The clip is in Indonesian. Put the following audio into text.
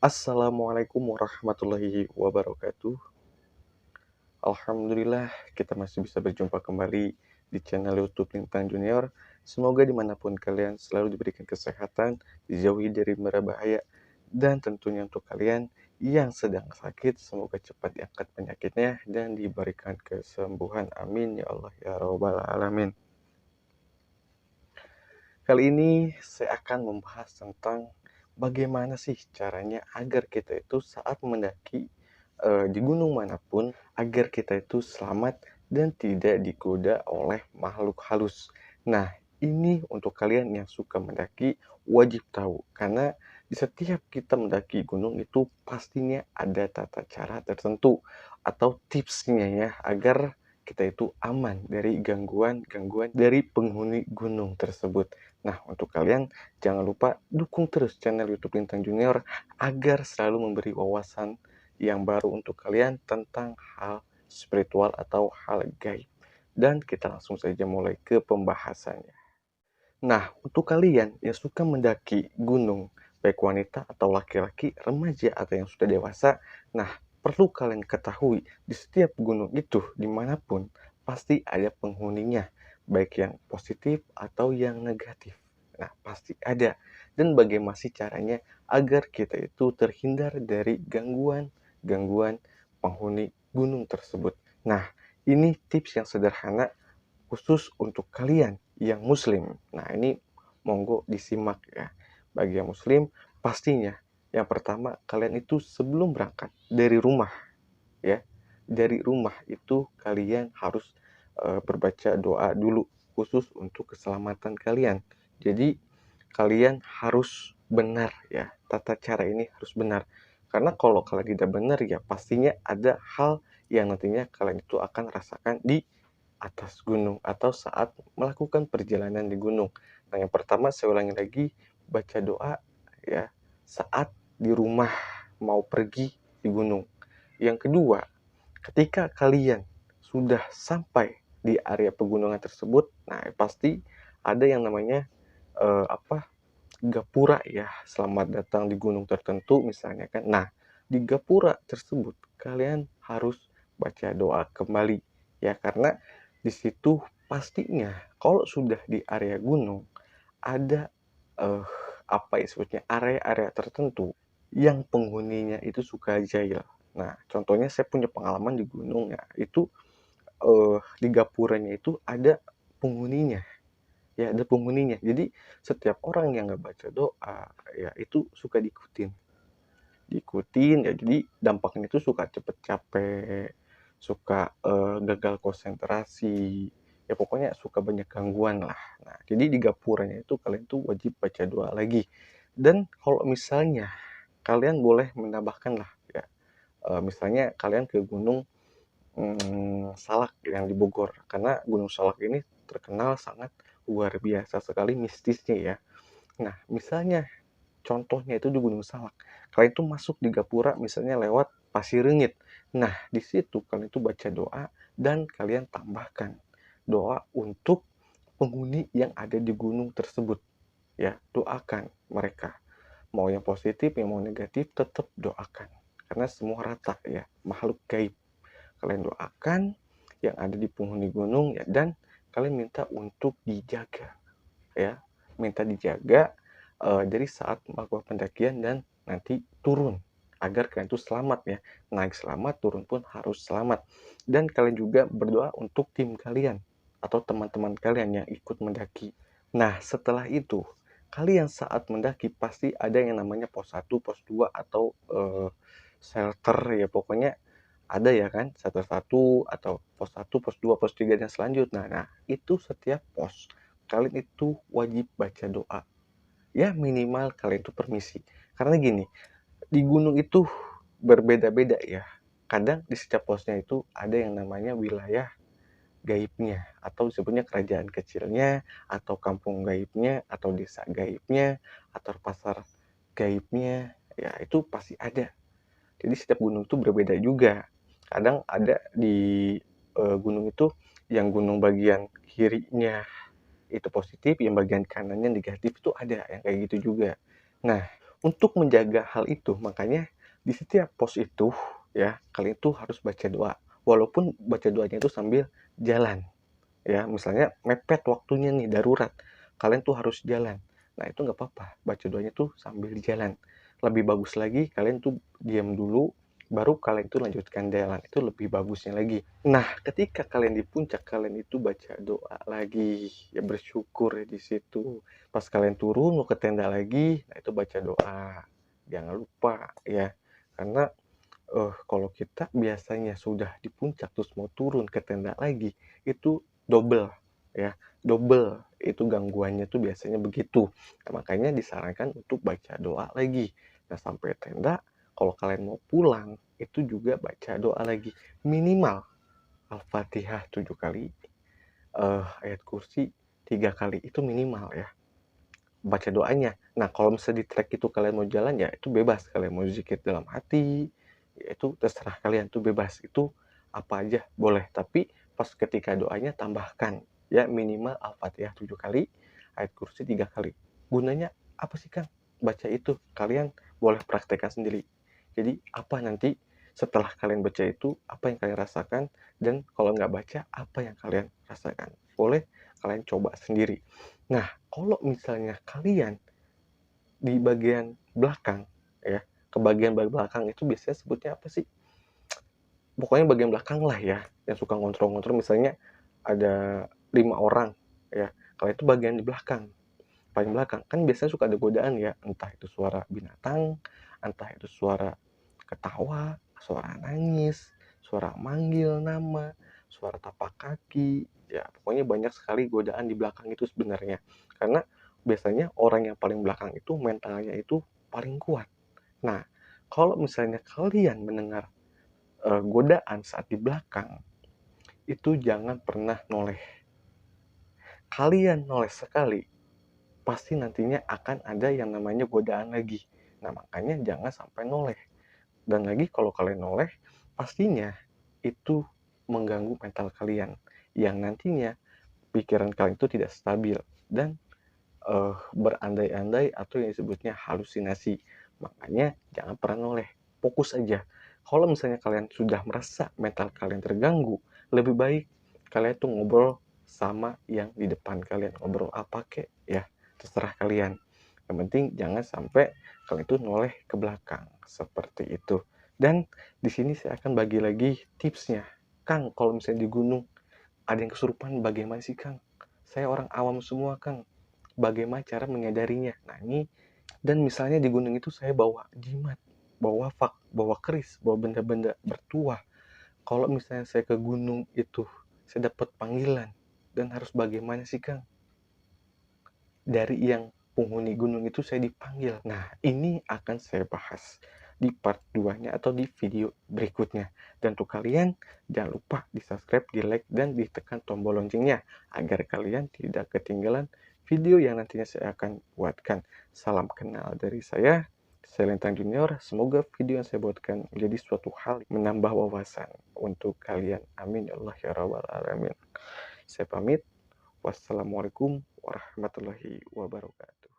Assalamualaikum warahmatullahi wabarakatuh. Alhamdulillah kita masih bisa berjumpa kembali di channel YouTube Lintang Junior. Semoga dimanapun kalian selalu diberikan kesehatan, dijauhi dari mara bahaya, dan tentunya untuk kalian yang sedang sakit, semoga cepat diangkat penyakitnya dan diberikan kesembuhan. Amin ya Allah ya Rabbal Alamin. Kali ini saya akan membahas tentang bagaimana sih caranya agar kita itu saat mendaki di gunung manapun, agar kita itu selamat dan tidak digoda oleh makhluk halus. Nah, ini untuk kalian yang suka mendaki wajib tahu, karena di setiap kita mendaki gunung itu pastinya ada tata cara tertentu atau tipsnya ya, agar kita itu aman dari gangguan-gangguan dari penghuni gunung tersebut. Nah, untuk kalian jangan lupa dukung terus channel YouTube Lintang Junior agar selalu memberi wawasan yang baru untuk kalian tentang hal spiritual atau hal gaib. Dan kita langsung saja mulai ke pembahasannya. Nah, untuk kalian yang suka mendaki gunung, baik wanita atau laki-laki, remaja atau yang sudah dewasa, nah, perlu kalian ketahui, di setiap gunung itu, dimanapun, pasti ada penghuninya, baik yang positif atau yang negatif. Nah, pasti ada. Dan bagaimana sih caranya agar kita itu terhindar dari gangguan-gangguan penghuni gunung tersebut. Nah, ini tips yang sederhana khusus untuk kalian yang muslim. Nah, ini monggo disimak ya. Bagi yang muslim, pastinya yang pertama kalian itu sebelum berangkat dari rumah ya. Dari rumah itu kalian harus berbaca doa dulu khusus untuk keselamatan kalian. Jadi kalian harus benar ya. Tata cara ini harus benar. Karena kalau kalian tidak benar ya pastinya ada hal yang nantinya kalian itu akan rasakan di atas gunung atau saat melakukan perjalanan di gunung. Nah, yang pertama saya ulangi lagi, baca doa ya saat di rumah mau pergi di gunung. Yang kedua, ketika kalian sudah sampai di area pegunungan tersebut, nah pasti ada yang namanya apa? Gapura ya, selamat datang di gunung tertentu misalnya kan. Nah, di gapura tersebut kalian harus baca doa kembali ya, karena di situ pastinya kalau sudah di area gunung ada eh, apa ya sebutnya, area-area tertentu yang penghuninya itu suka jahil. Nah, contohnya saya punya pengalaman di gunung ya, itu di gapuranya itu ada penghuninya. Ya, ada penghuninya. Jadi setiap orang yang nggak baca doa, ya itu suka diikutin. Diikutin ya, jadi dampaknya itu suka cepet capek, suka gagal konsentrasi, ya pokoknya suka banyak gangguan lah. Nah, jadi di gapuranya itu kalian tuh wajib baca doa lagi. Dan kalau misalnya kalian boleh menambahkan lah ya, misalnya kalian ke gunung Salak yang di Bogor, karena Gunung Salak ini terkenal sangat luar biasa sekali mistisnya ya. Nah, misalnya contohnya itu di Gunung Salak, kalian itu masuk di gapura misalnya lewat Pasir Rengit. Nah, di situ kalian itu baca doa dan kalian tambahkan doa untuk penghuni yang ada di gunung tersebut. Ya, doakan mereka. Mau yang positif, yang mau negatif, tetap doakan. Karena semua rata ya, makhluk gaib. Kalian doakan yang ada di penghuni gunung ya, dan kalian minta untuk dijaga ya, minta dijaga dari saat melakukan pendakian dan nanti turun, agar kalian itu selamat ya, naik selamat, turun pun harus selamat. Dan kalian juga berdoa untuk tim kalian atau teman-teman kalian yang ikut mendaki. Nah, setelah itu kalian saat mendaki pasti ada yang namanya pos 1, pos 2 atau shelter ya, pokoknya ada ya kan, shelter 1 atau pos 1, pos 2, pos 3 dan selanjutnya. Nah, itu setiap pos kalian itu wajib baca doa. Ya minimal kalian itu permisi. Karena gini, di gunung itu berbeda-beda ya. Kadang di setiap posnya itu ada yang namanya wilayah gaibnya, atau disebutnya kerajaan kecilnya, atau kampung gaibnya, atau desa gaibnya, atau pasar gaibnya, ya itu pasti ada. Jadi setiap gunung itu berbeda juga. Kadang ada di gunung itu yang gunung bagian kirinya itu positif, yang bagian kanannya negatif itu ada yang kayak gitu juga. Nah, Untuk menjaga hal itu, makanya di setiap pos itu ya, kalian itu harus baca doa. Walaupun baca doanya itu sambil jalan. Ya, misalnya mepet waktunya nih, darurat. Kalian tuh harus jalan. Nah, itu nggak apa-apa. Baca doanya tuh sambil jalan. Lebih bagus lagi, kalian tuh diam dulu, baru kalian tuh lanjutkan jalan. Itu lebih bagusnya lagi. Nah, ketika kalian di puncak, kalian itu baca doa lagi. Ya, bersyukur ya di situ. Pas kalian turun, mau ke tenda lagi, nah itu baca doa. Jangan lupa ya. Karena kalau kita biasanya sudah di puncak terus mau turun ke tenda lagi, itu double ya, double itu gangguannya tuh biasanya begitu. Nah, makanya disarankan untuk baca doa lagi. Nah, sampai tenda, kalau kalian mau pulang, itu juga baca doa lagi. Minimal Al-Fatihah 7 kali, ayat kursi 3 kali, itu minimal ya, baca doanya. Nah, kalau misalnya di trek itu kalian mau jalan ya itu bebas, kalian mau zikir dalam hati, ya itu terserah kalian, tuh bebas. Itu apa aja boleh, tapi pas ketika doanya tambahkan ya minimal Al-Fatihah 7 kali, ayat kursi 3 kali. Gunanya apa sih, Kang? Baca itu. Kalian boleh praktekkan sendiri. Jadi apa nanti setelah kalian baca itu, apa yang kalian rasakan, dan kalau nggak baca, apa yang kalian rasakan. Boleh kalian coba sendiri. Nah, kalau misalnya kalian di bagian belakang ya, ke bagian belakang itu biasanya sebutnya apa sih? Pokoknya bagian belakang lah ya, yang suka ngontrol-ngontrol, misalnya ada 5 orang ya, kalau itu bagian di belakang, paling belakang. Kan biasanya suka ada godaan ya, entah itu suara binatang, entah itu suara ketawa, suara nangis, suara manggil nama, suara tapak kaki, ya pokoknya banyak sekali godaan di belakang itu sebenarnya. Karena biasanya orang yang paling belakang itu mentalnya itu paling kuat. Nah, kalau misalnya kalian mendengar godaan saat di belakang, itu jangan pernah noleh. Kalian noleh sekali, pasti nantinya akan ada yang namanya godaan lagi. Nah, makanya jangan sampai noleh. Dan lagi kalau kalian noleh, pastinya itu mengganggu mental kalian, yang nantinya pikiran kalian itu tidak stabil dan berandai-andai atau yang disebutnya halusinasi. Makanya jangan pernah noleh, fokus aja. Kalau misalnya kalian sudah merasa mental kalian terganggu, lebih baik kalian tuh ngobrol sama yang di depan kalian. Ngobrol apa kek ya, terserah kalian. Yang penting jangan sampai kalian tuh noleh ke belakang seperti itu. Dan di sini saya akan bagi lagi tipsnya. Kang, kalau misalnya di gunung ada yang kesurupan, bagaimana sih, Kang? Saya orang awam semua, Kang. Bagaimana cara menyadarinya? Nah, ini, dan misalnya di gunung itu saya bawa jimat, bawa fak, bawa keris, bawa benda-benda bertuah. Kalau misalnya saya ke gunung itu, saya dapat panggilan, dan harus bagaimana sih, Kang? Dari yang penghuni gunung itu saya dipanggil. Nah, ini akan saya bahas di part 2-nya atau di video berikutnya. Dan untuk kalian, jangan lupa di-subscribe, di-like, dan ditekan tombol loncengnya agar kalian tidak ketinggalan video yang nantinya saya akan buatkan. Salam kenal dari saya Lentang Junior. Semoga video yang saya buatkan menjadi suatu hal menambah wawasan untuk kalian. Amin ya Allah ya rabbal alamin. Saya pamit. Wassalamualaikum warahmatullahi wabarakatuh.